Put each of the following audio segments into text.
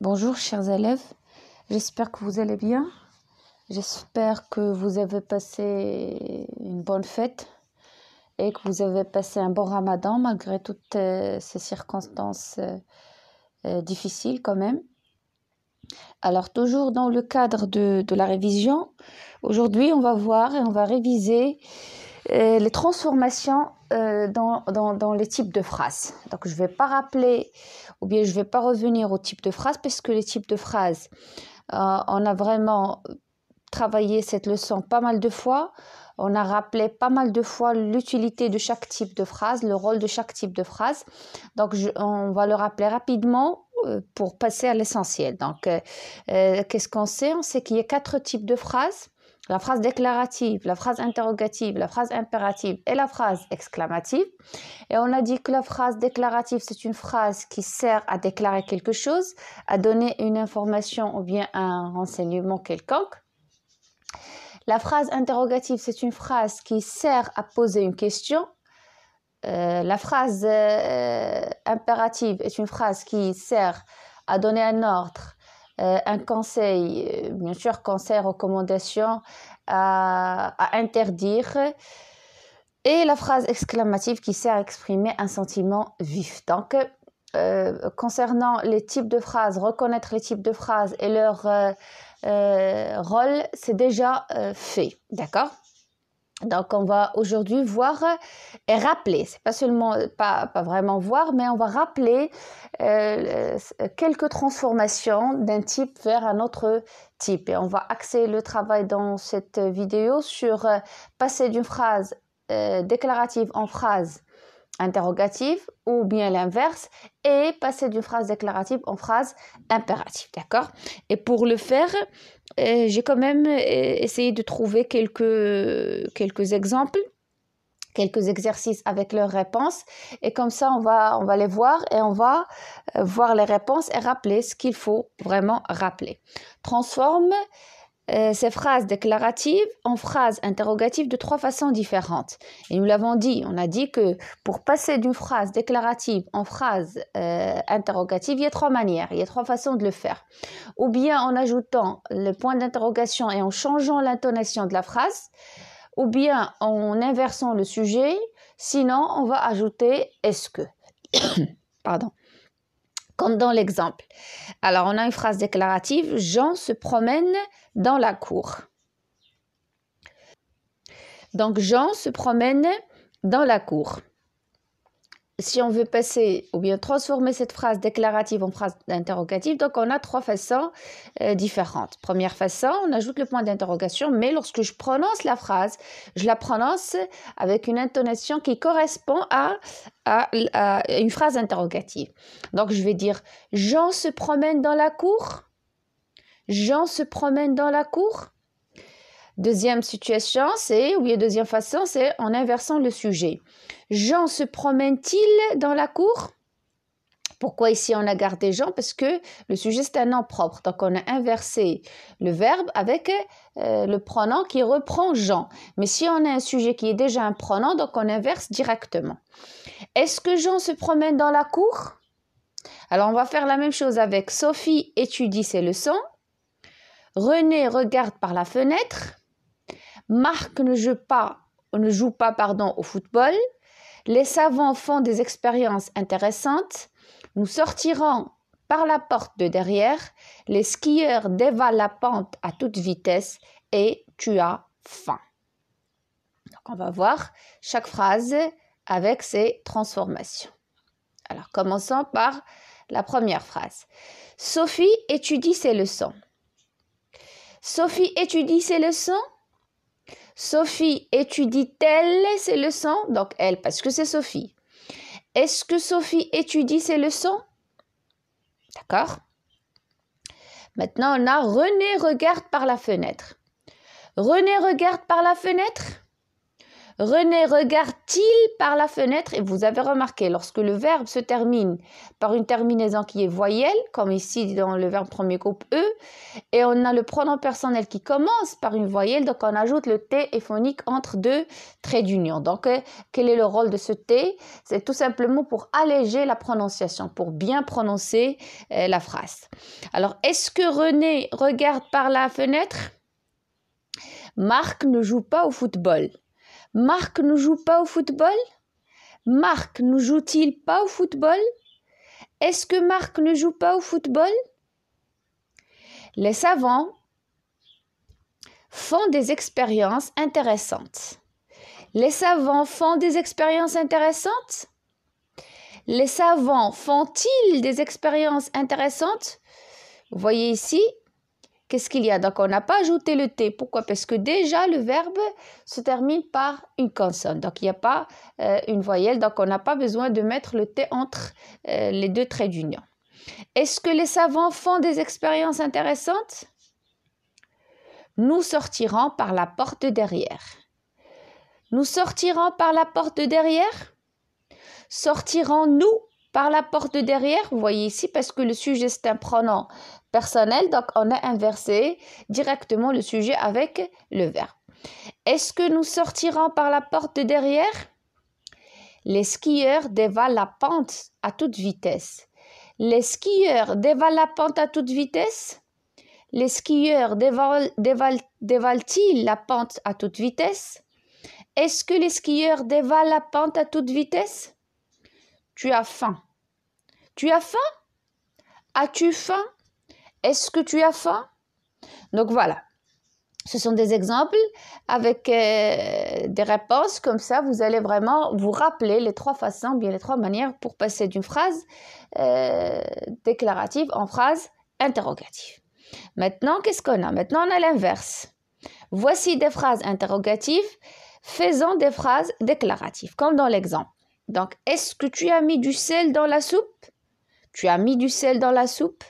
Bonjour chers élèves, j'espère que vous allez bien. J'espère que vous avez passé une bonne fête et que vous avez passé un bon ramadan malgré toutes ces circonstances difficiles quand même. Alors toujours dans le cadre de la révision, aujourd'hui on va voir et on va réviser les transformations dans les types de phrases. Donc je ne vais pas rappeler ou bien je ne vais pas revenir au type de phrase parce que les types de phrases, on a vraiment travaillé cette leçon pas mal de fois. On a rappelé pas mal de fois l'utilité de chaque type de phrase, le rôle de chaque type de phrase. Donc on va le rappeler rapidement pour passer à l'essentiel. Donc qu'est-ce qu'on sait? On sait qu'il y a 4 types de phrases. La phrase déclarative, la phrase interrogative, la phrase impérative et la phrase exclamative. Et on a dit que la phrase déclarative, c'est une phrase qui sert à déclarer quelque chose, à donner une information ou bien un renseignement quelconque. La phrase interrogative, c'est une phrase qui sert à poser une question. La phrase impérative est une phrase qui sert à donner un ordre, un conseil, bien sûr conseil, recommandation, à interdire. Et la phrase exclamative qui sert à exprimer un sentiment vif. Donc, concernant les types de phrases, reconnaître les types de phrases et leur rôle, c'est déjà fait, d'accord? Donc, on va aujourd'hui voir et rappeler, c'est pas seulement, pas vraiment voir, mais on va rappeler quelques transformations d'un type vers un autre type. Et on va axer le travail dans cette vidéo sur passer d'une phrase déclarative en phrase interrogative ou bien l'inverse et passer d'une phrase déclarative en phrase impérative, d'accord? Et pour le faire, j'ai quand même essayé de trouver quelques exemples, quelques exercices avec leurs réponses et comme ça on va les voir et on va voir les réponses et rappeler ce qu'il faut vraiment rappeler. Transforme ces phrases déclaratives en phrases interrogatives de 3 façons différentes. Et nous l'avons dit, on a dit que pour passer d'une phrase déclarative en phrase interrogative, il y a 3 manières, il y a 3 façons de le faire. Ou bien en ajoutant le point d'interrogation et en changeant l'intonation de la phrase, ou bien en inversant le sujet, sinon on va ajouter « est-ce que ». Pardon. Comme dans l'exemple. Alors, on a une phrase déclarative, Jean se promène dans la cour. Donc, Jean se promène dans la cour. Si on veut passer ou bien transformer cette phrase déclarative en phrase interrogative, donc on a 3 façons différentes. Première façon, on ajoute le point d'interrogation, mais lorsque je prononce la phrase, je la prononce avec une intonation qui correspond à une phrase interrogative. Donc je vais dire « Jean se promène dans la cour ». Jean se promène dans la cour. Deuxième situation, deuxième façon, c'est en inversant le sujet. Jean se promène-t-il dans la cour? Pourquoi ici on a gardé Jean? Parce que le sujet c'est un nom propre. Donc on a inversé le verbe avec le pronom qui reprend Jean. Mais si on a un sujet qui est déjà un pronom, donc on inverse directement. Est-ce que Jean se promène dans la cour? Alors on va faire la même chose avec Sophie étudie ses leçons. René regarde par la fenêtre. Marc ne joue pas au football. Les savants font des expériences intéressantes. Nous sortirons par la porte de derrière. Les skieurs dévalent la pente à toute vitesse et tu as faim. Donc, on va voir chaque phrase avec ses transformations. Alors, commençons par la première phrase. Sophie étudie ses leçons. Sophie étudie ses leçons. Sophie étudie-t-elle ses leçons? Donc, elle, parce que c'est Sophie. Est-ce que Sophie étudie ses leçons? D'accord? Maintenant, on a René regarde par la fenêtre. René regarde par la fenêtre. René regarde-t-il par la fenêtre? Et vous avez remarqué, lorsque le verbe se termine par une terminaison qui est voyelle, comme ici dans le verbe premier groupe E, et on a le pronom personnel qui commence par une voyelle, donc on ajoute le T phonique entre deux traits d'union. Donc, quel est le rôle de ce T? C'est tout simplement pour alléger la prononciation, pour bien prononcer la phrase. Alors, est-ce que René regarde par la fenêtre? Marc ne joue pas au football. Marc ne joue pas au football? Marc ne joue-t-il pas au football? Est-ce que Marc ne joue pas au football? Les savants font des expériences intéressantes. Les savants font des expériences intéressantes? Les savants font-ils des expériences intéressantes? Vous voyez ici, qu'est-ce qu'il y a? Donc, on n'a pas ajouté le T. Pourquoi? Parce que déjà, le verbe se termine par une consonne. Donc, il n'y a pas une voyelle. Donc, on n'a pas besoin de mettre le T entre les deux traits d'union. Est-ce que les savants font des expériences intéressantes? Nous sortirons par la porte derrière. Nous sortirons par la porte derrière? Sortirons-nous par la porte derrière? Vous voyez ici, parce que le sujet, c'est un pronom personnel, donc on a inversé directement le sujet avec le verbe. Est-ce que nous sortirons par la porte derrière? Les skieurs dévalent la pente à toute vitesse. Les skieurs dévalent la pente à toute vitesse? Les skieurs dévalent-ils la pente à toute vitesse? Est-ce que les skieurs dévalent la pente à toute vitesse? Tu as faim. Tu as faim? As-tu faim? Est-ce que tu as faim? Donc voilà, ce sont des exemples avec des réponses. Comme ça, vous allez vraiment vous rappeler les trois façons, bien les trois manières pour passer d'une phrase déclarative en phrase interrogative. Maintenant, qu'est-ce qu'on a? Maintenant, on a l'inverse. Voici des phrases interrogatives, faisant des phrases déclaratives, comme dans l'exemple. Donc, est-ce que tu as mis du sel dans la soupe? Tu as mis du sel dans la soupe?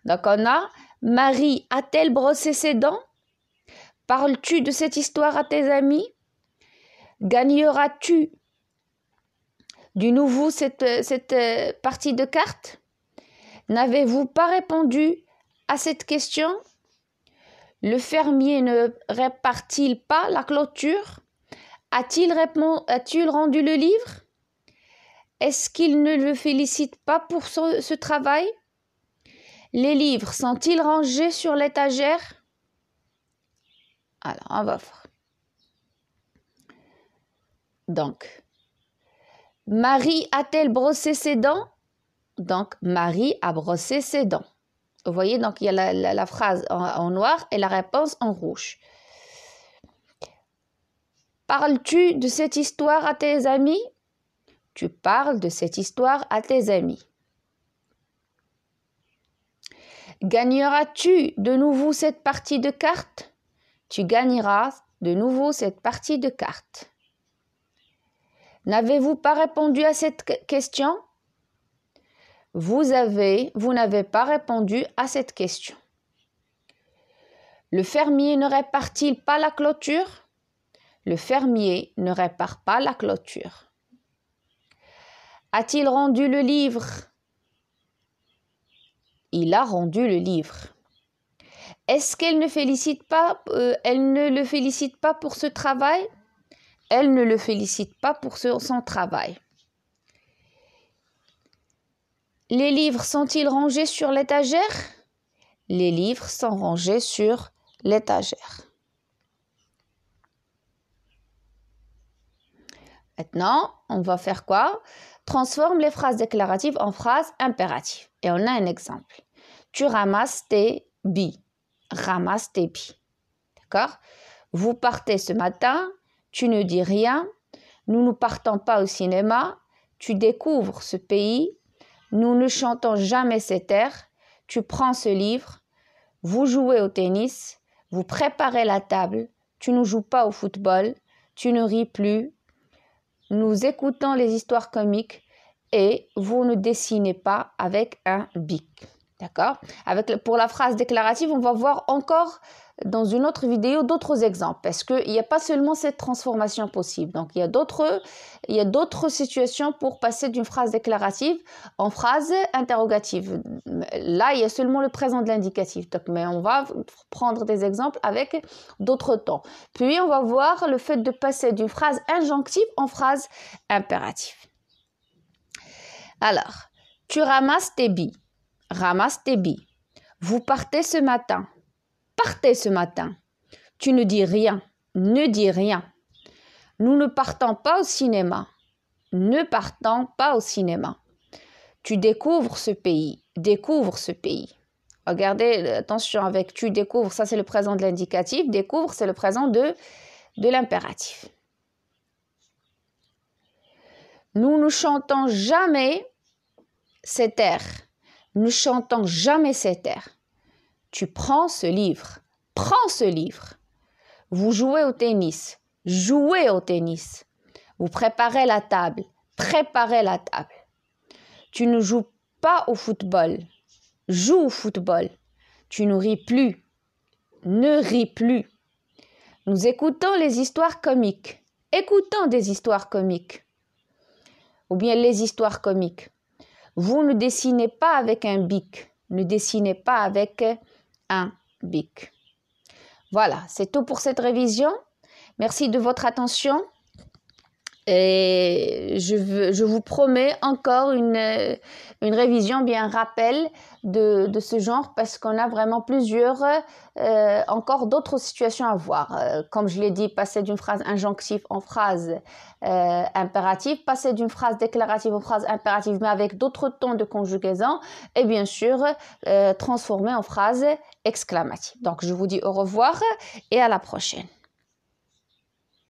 Donc, on a Marie a-t-elle brossé ses dents? Parles-tu de cette histoire à tes amis? Gagneras-tu du nouveau cette partie de cartes? N'avez-vous pas répondu à cette question? Le fermier ne répare-t-il pas la clôture? A-t-il rendu le livre? Est-ce qu'il ne le félicite pas pour ce travail? Les livres sont-ils rangés sur l'étagère? Alors, on va voir. Donc, Marie a-t-elle brossé ses dents? Donc, Marie a brossé ses dents. Vous voyez, donc il y a la phrase en noir et la réponse en rouge. Parles-tu de cette histoire à tes amis? Tu parles de cette histoire à tes amis. Gagneras-tu de nouveau cette partie de cartes? Tu gagneras de nouveau cette partie de cartes. N'avez-vous pas répondu à cette question? Vous n'avez pas répondu à cette question. Le fermier ne répare-t-il pas la clôture? Le fermier ne répare pas la clôture. A-t-il rendu le livre? Il a rendu le livre. Est-ce qu'elle ne le félicite pas pour ce travail? Elle ne le félicite pas pour son travail. Les livres sont-ils rangés sur l'étagère? Les livres sont rangés sur l'étagère. Maintenant, on va faire quoi? Transforme les phrases déclaratives en phrases impératives. Et on a un exemple. Tu ramasses tes billes. Ramasse tes billes. D'accord? Vous partez ce matin. Tu ne dis rien. Nous ne partons pas au cinéma. Tu découvres ce pays. Nous ne chantons jamais cet air. Tu prends ce livre. Vous jouez au tennis. Vous préparez la table. Tu ne joues pas au football. Tu ne ris plus. Nous écoutons les histoires comiques et vous ne dessinez pas avec un bic. D'accord? Pour la phrase déclarative, on va voir encore dans une autre vidéo d'autres exemples parce qu'il n'y a pas seulement cette transformation possible. Donc, il y a d'autres situations pour passer d'une phrase déclarative en phrase interrogative. Là, il y a seulement le présent de l'indicatif. Mais on va prendre des exemples avec d'autres temps. Puis, on va voir le fait de passer d'une phrase injonctive en phrase impérative. Alors, tu ramasses tes billes. Ramasse tes billes. Vous partez ce matin. Partez ce matin. Tu ne dis rien. Ne dis rien. Nous ne partons pas au cinéma. Ne partons pas au cinéma. Tu découvres ce pays. Découvre ce pays. Regardez, attention avec tu découvres, ça c'est le présent de l'indicatif. Découvre, c'est le présent de l'impératif. Nous ne chantons jamais cet air. Nous chantons jamais cet air. Tu prends ce livre. Prends ce livre. Vous jouez au tennis. Jouez au tennis. Vous préparez la table. Préparez la table. Tu ne joues pas au football. Joue au football. Tu ne ris plus. Ne ris plus. Nous écoutons les histoires comiques. Écoutons des histoires comiques. Ou bien les histoires comiques. Vous ne dessinez pas avec un bic. Ne dessinez pas avec un bic. Voilà, c'est tout pour cette révision. Merci de votre attention. Et je vous promets encore une révision, bien un rappel de ce genre parce qu'on a vraiment encore d'autres situations à voir. Comme je l'ai dit, passer d'une phrase injonctive en phrase impérative, passer d'une phrase déclarative en phrase impérative mais avec d'autres tons de conjugaison et bien sûr transformer en phrase exclamative. Donc je vous dis au revoir et à la prochaine.